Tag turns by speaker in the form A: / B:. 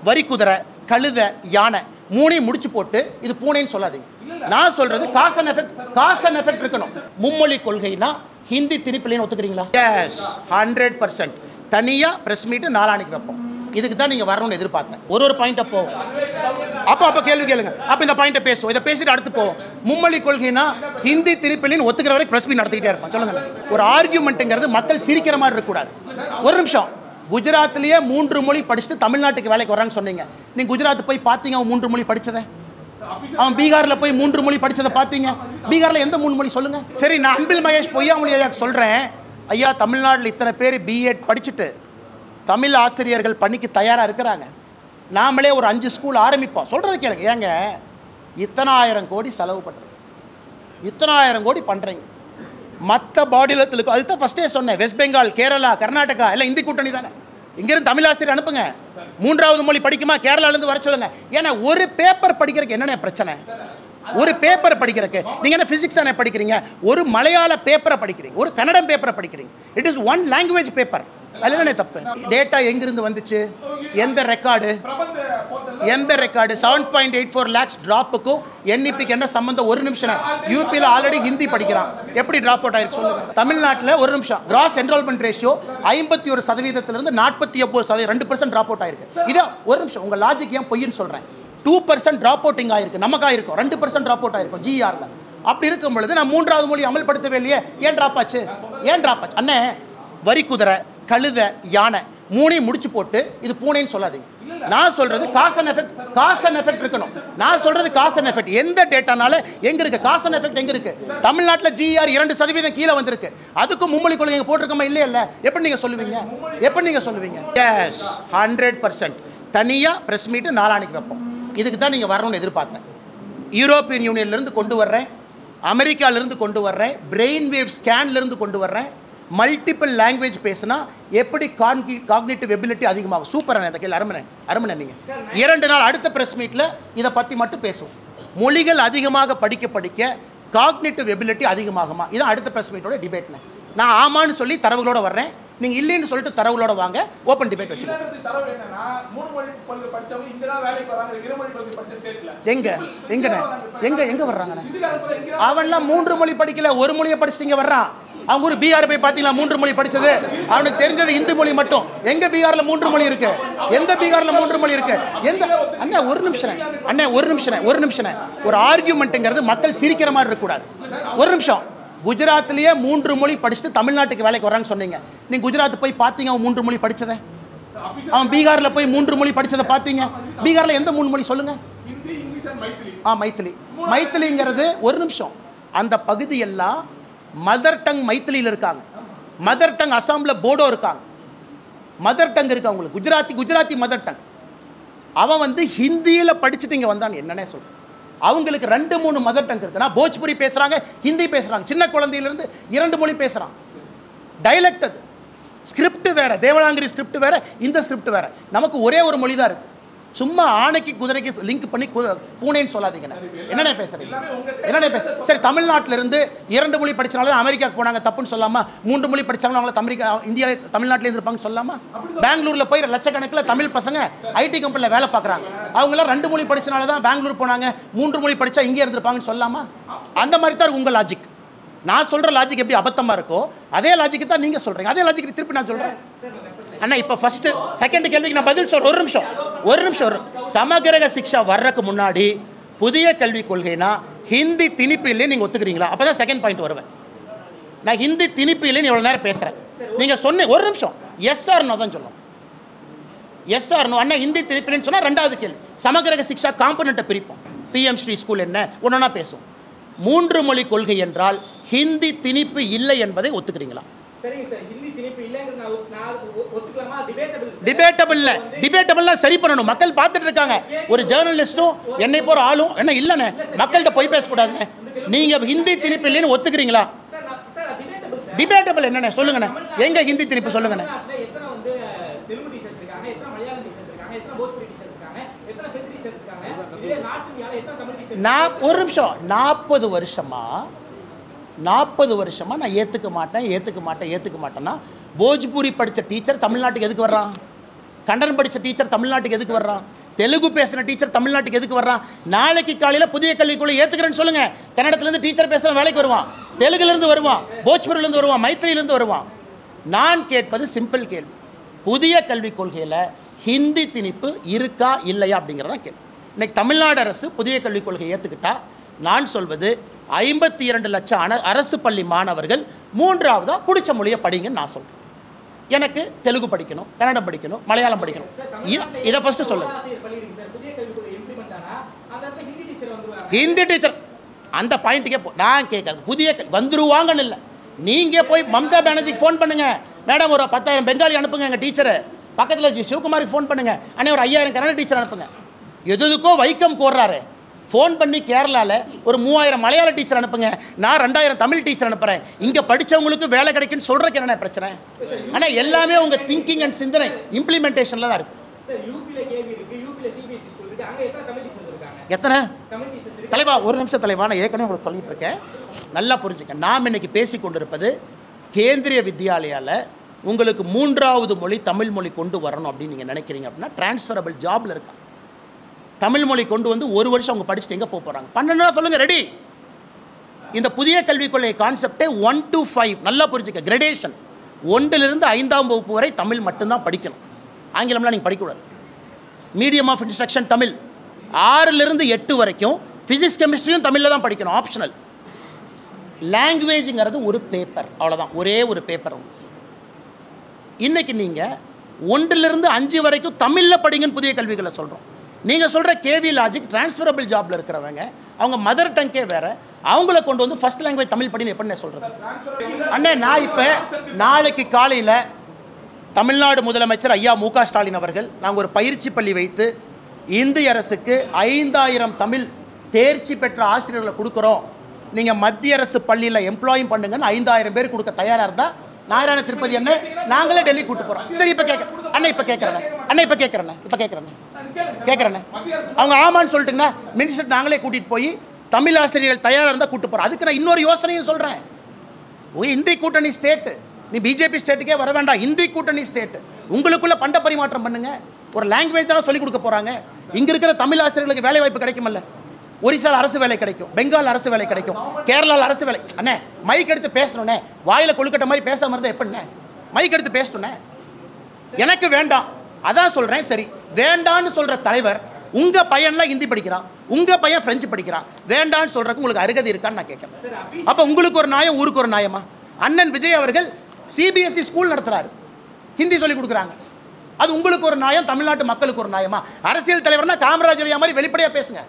A: வரி குதிரை, கழுதை, யானை மூணையும் முடிச்சு போட்டு இது பூனைன்னு சொல்லாதீங்க. நான் சொல்றது காஸ் அண்ட் எஃபெக்ட் இருக்கணும். மும்மொழி கொள்கைனா ஹிந்தி திணிப்பில்லைன்னு ஒத்துக்கிறீங்களா? எஸ், 100%. தனியா பிரஸ் மீட் நாளானிக்கு வைப்போம். இதுக்கு தான் நீங்க வரணும்னு எதிர்பார்த்தேன். ஒரு பாயிண்ட் போவோம். அப்ப கேள்வி கேளுங்க. அப்ப இந்த பாயிண்ட பேசுவோம். இதை பேசிட்டு அடுத்து போவோம். மும்மொழி கொள்கைனா ஹிந்தி திணிப்பில்லைன்னு ஒத்துக்கிற வரைக்கும் பிரஸ் மீட் நடத்திக்கிட்டே இருப்போம். சொல்லுங்க. ஒரு ஆர்கியூமெண்ட்ங்கிறது மக்கள் சிரிக்கிற மாதிரி இருக்கக்கூடாது. ஒரு நிமிஷம். குஜராத்லயே 3 மொழி படிச்சுட்டு தமிழ்நாட்டுக்கு வேலைக்கு வரான்னு சொன்னீங்க. நீங்க குஜராத் போய் பார்த்தீங்க அவன் 3 மொழி படிச்சதை? அவன் பீகார்ல போய் 3 மொழி படிச்சதை பார்த்தீங்க? பீகார்ல எந்த 3 மொழி சொல்லுங்க. சரி, நான் அன்பில் மகேஷ் பொய்யாமொழி ஐயா சொல்றேன். ஐயா, தமிழ்நாட்டில் இத்தனை பேர் பிஎட் படிச்சுட்டு தமிழ் ஆசிரியர்கள் பணிக்கு தயாராக இருக்கிறாங்க. நாமளே ஒரு 5 ஸ்கூல் ஆரம்பிப்போம். சொல்றது கேளுங்க. ஏங்க இத்தனாயிரம் கோடி செலவு பண்ணுறோம், இத்தனாயிரம் கோடி பண்ணுறீங்க. மற்ற பாடியில் இருக்கும். அதுதான் ஃபஸ்ட்டே சொன்னேன். வெஸ்ட் பெங்கால், கேரளா, கர்நாடகா எல்லாம் இந்தி கூட்டணி தானே. இங்கேருந்து தமிழ் ஆசிரியர் அனுப்புங்க. 3வது மொழி படிக்குமா கேரளாலேருந்து வர சொல்லுங்க. ஏன்னா ஒரு பேப்பர் படிக்கிறதுக்கு என்னென்ன பிரச்சனை? ஒரு பேப்பர் படிக்கிறதுக்கு நீங்கள் என்ன ஃபிசிக்ஸ் தானே படிக்கிறீங்க? ஒரு மலையாள பேப்பரை படிக்கிறீங்க, ஒரு கன்னடம் பேப்பரை படிக்கிறீங்க. It is one language paper. அதில் என்ன தப்பு? டேட்டா எங்கிருந்து வந்துச்சு? எந்த ரெக்கார்டு? 7.84 lakhs டிராப்புக்கும் என்இபிக்கு என்ன சம்பந்தம்? ஒரு நிமிஷம். யூபியில் ஆல்ரெடி ஹிந்தி படிக்கிறான், எப்படி டிராப் அவுட் ஆயிருக்கு சொல்லுங்க. தமிழ்நாட்டில் ஒரு நிமிஷம் cross enrolment ratio 51% 49%, 2% drop out ஆயிருக்கு. இதான் ஒரு நிமிஷம். உங்க லாஜிக் ஏன் பொய்ன்னு சொல்றேன். 2% டிராப் அவுட்டிங் ஆயிருக்கு, நமக்கு ஆயிருக்கும். 2% டிராப் அவுட் ஆயிருக்கும் ஜிஆர்ல. அப்படி இருக்கும் பொழுது நான் 3வது மொழி அமல்படுத்தவே இல்லையே. ஏன் டிராப் ஆச்சு? அண்ணே, வரி குதிரை, கழுதை, யானை மூணையும் முடிச்சு போட்டு இது பூனைன்னு சொல்லாதீங்க. நான் சொல்றது காஸ் அண்ட் எஃபெக்ட் இருக்கணும். நான் சொல்றது காஸ் அண்ட் எஃபெக்ட். எந்த டேட்டானால எங்க இருக்கு காஸ் அண்ட் எஃபெக்ட்? எங்க இருக்கு? தமிழ்நாட்டில் ஜிஆர் 2% கீழே வந்திருக்கு. அதுக்கும் மும்மொழி கொள்கை போட்டிருக்கோமா? இல்ல. எப்படி நீங்க சொல்லுவீங்க? எஸ், 100%. தனியா பிரஸ் மீட் நாளானிக்கு வைப்போம். இதுக்கு தான் நீங்க வரணும்னு எதிர்பார்த்தேன். யூரோப்பியன் யூனியன்லேருந்து கொண்டு வர்றேன், அமெரிக்காவிலேருந்து கொண்டு வர்றேன், பிரெயின் வேவ் ஸ்கேன்லேருந்து கொண்டு வர்றேன். மல்டிபிள் லாங்குவேஜ் பேசினா எப்படி காக்னிட்டிவ் எபிலிட்டி அதிகமாகும்? சூப்பரான இந்த கேள்வி. அருமனை நீங்கள் 2 நாள் அடுத்த ப்ரெஸ் மீட்டில் இதை பற்றி மட்டும் பேசுவோம். மொழிகள் அதிகமாக படிக்க காக்னிட்டிவ் எபிலிட்டி அதிகமாகுமா? இதான் அடுத்த ப்ரெஸ் மீட்டோட டிபேட்னு. நான் ஆமான்னு சொல்லி தரவுகளோட வர்றேன், நீங்கள் இல்லைன்னு சொல்லிட்டு தரவுகளோட வாங்க. ஓப்பன் டிபேட் வச்சுக்கோங்க. எங்க வர்றாங்க? அவன்லாம் 3 மொழி படிக்கல, 1 மொழியை படிச்சுட்டு வர்றான். அவங்க ஒரு பீகார் போய் பார்த்தீங்களா 3 மொழி படிச்சது? அவனுக்கு தெரிஞ்சது இந்தி மொழி மட்டும். எங்க பீகார்ல 3 மொழி இருக்கு? எந்த பீகார்ல 3 மொழி இருக்கு? எந்த அண்ணா ஒரு நிமிஷம். ஒரு ஆர்கியூமெண்ட்ங்கிறது மக்கள் சிரிக்கிற மாதிரி இருக்கக்கூடாது. ஒரு நிமிஷம். குஜராத்லயே 3 மொழி படிச்சுட்டு தமிழ்நாட்டுக்கு வேலைக்கு வரான்னு சொன்னீங்க. நீங்க குஜராத் போய் பார்த்தீங்க அவன் 3 மொழி படிச்சதை? அவன் பீகார்ல போய் 3 மொழி படிச்சதை பார்த்தீங்க? பீகார்ல எந்த 3 மொழி சொல்லுங்க? மைத்திலிங்கிறது ஒரு நிமிஷம். அந்த பகுதி எல்லாம் மதர் டங் மைத்திலியில் இருக்காங்க. மதர் டங் அசாம்ல போடோ இருக்காங்க. மதர் டங் இருக்கு அவங்களுக்கு. Gujarati mother tongue. அவன் ஹிந்தியில் படிச்சுட்டு இங்கே வந்தான். என்னன்னே சொல்றேன். அவங்களுக்கு 2-3 மதர் டங் இருக்குன்னா போஜ்புரி பேசுறாங்க, ஹிந்தி பேசுறாங்க. சின்ன குழந்தையிலிருந்து 2 மொழி பேசுறான். டைலக்ட் அது. ஸ்கிரிப்ட் வேற, தேவனாங்கிரி ஸ்கிரிப்ட் வேற, இந்த ஸ்கிரிப்ட் வேற. நமக்கு ஒரே ஒரு மொழி தான் இருக்கு. சும்மா ஆணைக்கு குதிரைக்கு லிங்க் பண்ணி பூனைன்னு சொல்லாதீங்க. என்னென்ன பேசுறீங்க? சரி, தமிழ்நாட்டில இருந்து 2 மொழி படிச்சனால அமெரிக்காவுக்கு போனாங்க, தப்புன்னு சொல்லாமா? 3 மொழி படிச்சாங்க அவங்கள இந்தியாவில் தமிழ்நாட்டில் இருப்பாங்க சொல்லாமா? பெங்களூர்ல போய் லட்சக்கணக்கில் தமிழ் பசங்க ஐடி கம்பெனியில் வேலை பார்க்குறாங்க. அவங்களாம் 2 மொழி படிச்சனால தான் பெங்களூர் போனாங்க. 3 மொழி படிச்சா இங்கே இருந்திருப்பாங்கன்னு சொல்லாமா? அந்த மாதிரி தான் உங்க லாஜிக். நான் சொல்ற லாஜிக் எப்படி அபத்தமா இருக்கோ அதே லாஜிக் தான் நீங்க சொல்றீங்க. அதே லாஜிக் திருப்பி நான் சொல்றேன். அண்ணா, இப்போ ஃபர்ஸ்ட் செகண்ட் கேள்விக்கு நான் பதில் சொல்றேன். ஒரு நிமிஷம். சமகிரக சிக்ஷா வர்றதுக்கு முன்னாடி புதிய கல்விக் கொள்கைனா ஹிந்தி திணிப்பு இல்லைன்னு நீங்க ஒத்துக்கிறீங்களா? அப்பதான் செகண்ட் பாயிண்ட் வருவேன். நான் ஹிந்தி திணிப்பு இல்லைன்னு இவ்வளவு நேரம் பேசுறேன். நீங்க சொன்ன ஒரு நிமிஷம் எஸ் ஆர் நோ தான் சொல்லணும். Yes or no. அண்ணா, ஹிந்தி திணிப்பு இல்லைன்னு சொன்னா 2வது கேள்வி. சமகிரக சிக்ஷா காம்பனண்ட்டை பிரிப்போம். பிஎம் ஸ்ரீ ஸ்கூல் என்ன ஒன்னா பேசுவோம். 3 மொழி கொள்கை என்றால் ஹிந்தி திணிப்பு இல்லை என்பதை ஒத்துக்கிறீங்களா? டிபேட்டபிள் சரி பண்ணணும். மக்கள் பார்த்துட்டு இருக்காங்க. ஒரு ஜேர்னலிஸ்டும் என்னை போற ஆளும் என்ன இல்லைன்னு மக்கள்கிட்ட போய் பேசக்கூடாதுன்னு. நீங்க ஹிந்தி திணிப்பு இல்லைன்னு ஒத்துக்கிறீங்களா? டிபேட்டபிள் என்னன்னு சொல்லுங்கண்ணே. எங்க ஹிந்தி திணிப்பு சொல்லுங்கண்ணே. நான் ஒரு நிமிஷம். 40 வருஷமா நான் ஏற்றுக்க மாட்டேன்னா போஜ்பூரி படித்த டீச்சர் தமிழ்நாட்டுக்கு எதுக்கு வர்றான்? கன்னடம் படித்த டீச்சர் தமிழ்நாட்டுக்கு எதுக்கு வர்றான்? தெலுங்கு பேசுகிற டீச்சர் தமிழ்நாட்டுக்கு எதுக்கு வர்றான்? நாளைக்கு காலையில் புதிய கல்விக்குள்ள ஏற்றுக்கிறேன்னு சொல்லுங்கள். கன்னடத்துலேருந்து டீச்சர் பேசுகிற வேலைக்கு வருவான், தெலுங்குலேருந்து வருவான், போஜ்பூரிலேருந்து வருவான், மைத்திரியிலேருந்து வருவான். நான் கேட்பது சிம்பிள் கேள்வி. புதிய கல்விக் கொள்கையில் ஹிந்தி திணிப்பு இருக்கா இல்லையா அப்படிங்கிறதான் கேள்வி. இன்றைக்கி தமிழ்நாடு அரசு புதிய கல்விக் கொள்கையை ஏற்றுக்கிட்டால் நான் சொல்வது 52 லட்சம் அரசு பள்ளி மாணவர்கள் 3ஆவதாக பிடிச்ச மொழியை படிங்கன்னு நான் சொல்கிறேன். எனக்கு தெலுங்கு படிக்கணும், கன்னடம் படிக்கணும், மலையாளம் படிக்கணும். இதை ஃபஸ்ட்டு சொல்லுங்கள். ஹிந்தி டீச்சர் அந்த பாயிண்ட்டுக்கே நான் கேட்குறது புதிய வந்துருவாங்கன்னு இல்லை. நீங்கள் போய் மம்தா பானர்ஜிக்கு ஃபோன் பண்ணுங்கள், மேடம் ஒரு 10,000 பெங்காலி அனுப்புங்க எங்கள் டீச்சரு. பக்கத்தில் சிவகுமாருக்கு ஃபோன் பண்ணுங்கள், அண்ணே ஒரு 5000 கன்னட டீச்சர் அனுப்புங்க. எதுக்கோ வைக்கம் கோர்றாரு, ஃபோன் பண்ணி கேரளாவில் ஒரு 3000 மலையாள டீச்சர் அனுப்புங்க, நான் 2000 தமிழ் டீச்சர் அனுப்புகிறேன். இங்கே படித்தவங்களுக்கு வேலை கிடைக்குன்னு சொல்கிறதுக்கு என்ன பிரச்சனை? ஆனால் எல்லாமே உங்கள் திங்கிங் அண்ட் சிந்தனை இம்ப்ளிமெண்டேஷனில் தான் இருக்குது. எத்தனை தலைவா? ஒரு நிமிஷம் தலைவா, நான் ஏற்கனவே உங்களுக்கு சொல்லிட்டு இருக்கேன், நல்லா புரிஞ்சுக்க. நாம் இன்னைக்கு பேசி கொண்டிருப்பது கேந்திரிய வித்யாலயாவில் உங்களுக்கு 3வது மொழி தமிழ் மொழி கொண்டு வரணும் அப்படின்னு நீங்கள் நினைக்கிறீங்க அப்படின்னா டிரான்ஸ்ஃபரபிள் ஜாபில் இருக்கா? தமிழ் மொழி கொண்டு வந்து ஒரு வருஷம் அவங்க படிச்சுட்டு எங்கே போக போகிறாங்க? 12 சொல்லுங்கள், ரெடி. இந்த புதிய கல்விக் கொள்கை கான்செப்டே 1 to 5 நல்லா புரிஞ்சுக்க. கிரடேஷன் 1லிருந்து 5ஆம் வகுப்பு வரை தமிழ் மட்டும்தான் படிக்கணும், ஆங்கிலம்லாம் நீங்கள் படிக்கக்கூடாது. மீடியம் ஆஃப் இன்ஸ்ட்ரக்ஷன் தமிழ். 6லிருந்து 8 வரைக்கும் ஃபிசிக்ஸ் கெமிஸ்ட்ரியும் தமிழில் தான் படிக்கணும், ஆப்ஷனல். லாங்குவேஜுங்கிறது ஒரு பேப்பர், அவ்வளோதான், ஒரே ஒரு பேப்பர். இன்றைக்கி நீங்கள் 1லிருந்து 5 வரைக்கும் தமிழில் படிங்கன்னு புதிய கல்விகளை சொல்கிறோம். நீங்கள் சொல்கிற கேவி லாஜிக் டிரான்ஸ்ஃபரபிள் ஜாபில் இருக்கிறவங்க அவங்க மதர் டங்கே வேறு, அவங்கள கொண்டு வந்து ஃபஸ்ட் லாங்குவேஜ் தமிழ் படின்னு எப்படின்னு சொல்கிறது? அண்ணே நான் இப்போ நாளைக்கு காலையில் தமிழ்நாடு முதலமைச்சர் ஐயா மு க ஸ்டாலின் அவர்கள் நாங்கள் ஒரு பயிற்சி பள்ளி வைத்து இந்திய அரசுக்கு 5000 தமிழ் தேர்ச்சி பெற்ற ஆசிரியர்களை கொடுக்குறோம், நீங்கள் மத்திய அரசு பள்ளியில் எம்ப்ளாயும் பண்ணுங்கன்னு 5000 பேர் கொடுக்க தயாராக இருந்தால் நாராயண திருப்பதி என்ன நாங்களே டெல்லி கூட்டு போகிறோம். சரி, இப்போ கேட்குறேன் அவங்க ஆமான்னு சொல்லிட்டுங்கன்னா மினிஸ்டர் நாங்களே கூட்டிகிட்டு போய் தமிழ் ஆசிரியர்கள் தயாராக இருந்தால் கூட்டு போகிறோம். அதுக்கு நான் இன்னொரு யோசனையும் சொல்கிறேன். இந்தி கூட்டணி ஸ்டேட்டு, நீ பிஜேபி ஸ்டேட்டுக்கே வர வேண்டாம், இந்தி கூட்டணி ஸ்டேட்டு உங்களுக்குள்ள பண்ட பரிமாற்றம் பண்ணுங்க. ஒரு லாங்குவேஜ் தானே சொல்லிக் கொடுக்க போகிறாங்க. இங்கே இருக்கிற தமிழ் ஆசிரியர்களுக்கு வேலை வாய்ப்பு கிடைக்குமல்ல? ஒரிசாவில் அரசு வேலை கிடைக்கும், பெங்கால் அரசு வேலை கிடைக்கும், கேரளாவில் அரசு வேலை. அண்ணே மைக் எடுத்து பேசணுண்ணே, வாயில் கொழுக்கட்டை மாதிரி பேசாமல் இருந்தால் எப்படிண்ணே? மைக் எடுத்து பேசணுண்ணே. எனக்கு வேண்டாம், அதான் சொல்கிறேன். சரி, வேண்டான்னு சொல்கிற தலைவர் உங்கள் பையன்லாம் ஹிந்தி படிக்கிறான், உங்கள் பையன் ஃப்ரெஞ்சு படிக்கிறான், வேண்டான்னு சொல்கிறக்கு உங்களுக்கு அருகதை இருக்கான்னு நான் கேட்குறேன். அப்போ உங்களுக்கு ஒரு நியாயம், ஊருக்கு ஒரு நியாயமா? அண்ணன் விஜய் அவர்கள் சிபிஎஸ்இ ஸ்கூல் நடத்துகிறாரு, ஹிந்தி சொல்லிக் கொடுக்குறாங்க, அது உங்களுக்கு ஒரு நியாயம், தமிழ்நாட்டு மக்களுக்கு ஒரு நியாயமா? அரசியல் தலைவர்னா காமராஜர் மாதிரி வெளிப்படையாக பேசுங்க.